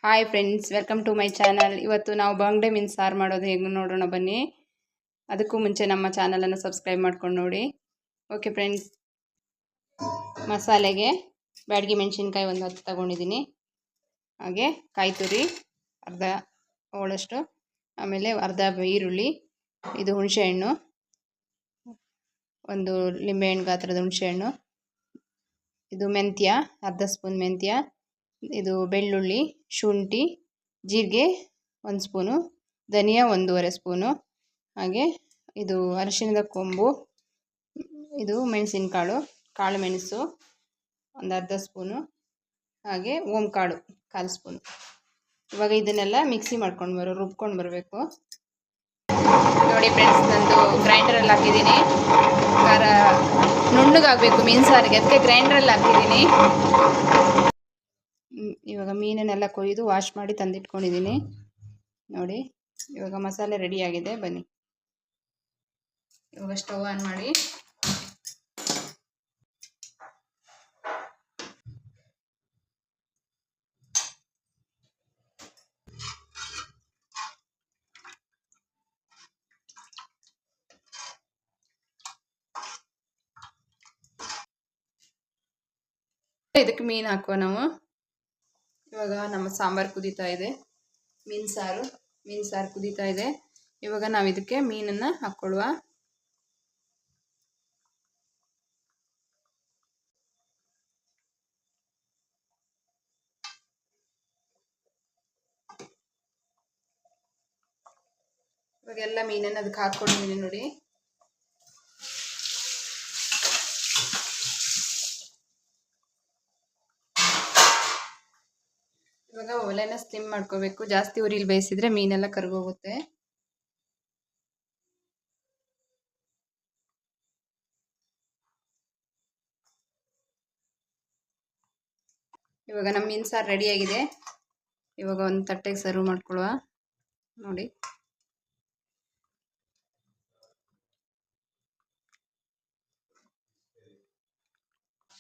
Hi friends, welcome to my channel. ಇವತ್ತು ನಾವು ಬಂಗಡೆ ಮೀನು ಸಾರು ಮಾಡೋದು ಹೇಗೆ ನೋಡೋಣ ಬನ್ನಿ. ಅದಕ್ಕೂ ಮುಂಚೆ ನಮ್ಮ ಚಾನಲನ್ನು ಸಬ್ಸ್ಕ್ರೈಬ್ ಮಾಡ್ಕೊಂಡು ನೋಡಿ. ಓಕೆ ಫ್ರೆಂಡ್ಸ್, ಮಸಾಲೆಗೆ ಬ್ಯಾಡಗಿ ಮೆಣಸಿನ್ಕಾಯಿ ಒಂದು 10 ತಗೊಂಡಿದ್ದೀನಿ. ಹಾಗೆ ಕಾಯಿ ತುರಿ ಅರ್ಧ ಹೋಳಷ್ಟು, ಆಮೇಲೆ ಅರ್ಧ ಈರುಳ್ಳಿ, ಇದು ಹುಣಸೆಹಣ್ಣು, ಒಂದು ಲಿಂಬೆಹಣ್ಣು ಗಾತ್ರದ ಹುಣಸೆಹಣ್ಣು, ಇದು ಮೆಂತ್ಯ ಅರ್ಧ ಸ್ಪೂನ್ ಮೆಂತ್ಯ, ಇದು ಬೆಳ್ಳುಳ್ಳಿ, ಶುಂಠಿ, ಜೀರಿಗೆ 1 ಸ್ಪೂನು, ಧನಿಯಾ 1.5 ಸ್ಪೂನು, ಹಾಗೆ ಇದು ಅರಿಶಿಣದ ಕೊಂಬು, ಇದು ಮೆಣಸಿನಕಾಳು, ಕಾಳು ಮೆಣಸು ಒಂದು ಅರ್ಧ ಸ್ಪೂನು, ಹಾಗೆ ಓಂ ಕಾಳು 1/4 ಸ್ಪೂನು. ಇವಾಗ ಇದನ್ನೆಲ್ಲ ಮಿಕ್ಸಿ ರುಬ್ಕೊಂಡು ಬರಬೇಕು. ನೋಡಿ ಫ್ರೆಂಡ್ಸ್, ನಂದು ಗ್ರೈಂಡರಲ್ಲಿ ಹಾಕಿದ್ದೀನಿ. ಖಾರ ನುಣ್ಣಗಾಗಬೇಕು ಮೀನು ಸಾರಿಗೆ, ಅದಕ್ಕೆ ಗ್ರೈಂಡ್ರಲ್ಲಿ ಹಾಕಿದ್ದೀನಿ. ಇವಾಗ ಮೀನನ್ನೆಲ್ಲ ಕೊಯ್ದು ವಾಶ್ ಮಾಡಿ ತಂದಿಟ್ಕೊಂಡಿದ್ದೀನಿ. ನೋಡಿ, ಇವಾಗ ಮಸಾಲೆ ರೆಡಿಯಾಗಿದೆ. ಬನ್ನಿ, ಇವಾಗ ಸ್ಟವ್ ಆನ್ ಮಾಡಿ ಇದಕ್ಕೆ ಮೀನು ಹಾಕುವ ನಾವು. ಇವಾಗ ನಮ್ಮ ಸಾಂಬಾರು ಕುದೀತಾ ಇದೆ, ಮೀನು ಸಾರು ಕುದೀತಾ ಇದೆ. ಇವಾಗ ನಾವು ಇದಕ್ಕೆ ಮೀನನ್ನು ಹಾಕ್ಕೊಳ್ಳುವ. ಇವಾಗ ಎಲ್ಲ ಮೀನನ್ನು ಅದಕ್ಕೆ ಹಾಕ್ಕೊಂಡಿದ್ದೀನಿ ನೋಡಿ. ಇವಾಗ ಒಲೆನ ಸ್ಲಿಮ್ ಮಾಡ್ಕೋಬೇಕು, ಜಾಸ್ತಿ ಉರಿಲಿ ಬೇಯಿಸಿದ್ರೆ ಮೀನೆಲ್ಲ ಕರ್ಗೋಗುತ್ತೆ. ಇವಾಗ ನಮ್ಮ ಮೀನು ಸಾರು ರೆಡಿಯಾಗಿದೆ. ಇವಾಗ ಒಂದು ತಟ್ಟೆಗೆ ಸರ್ವ್ ಮಾಡ್ಕೊಳ್ಳುವ. ನೋಡಿ,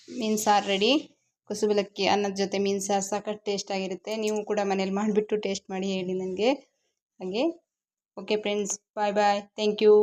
ಮೀನು ಸಾರು ರೆಡಿ. ಕುಸುಬಲಕ್ಕಿ ಅನ್ನದ ಜೊತೆ ಮೀನು ಸಾರು ಸಖತ್ ಟೇಸ್ಟ್ ಆಗಿರುತ್ತೆ. ನೀವು ಕೂಡ ಮನೇಲಿ ಮಾಡಿಬಿಟ್ಟು ಟೇಸ್ಟ್ ಮಾಡಿ ಹೇಳಿ ನನಗೆ. ಹಾಗೆ okay friends, bye bye, thank you.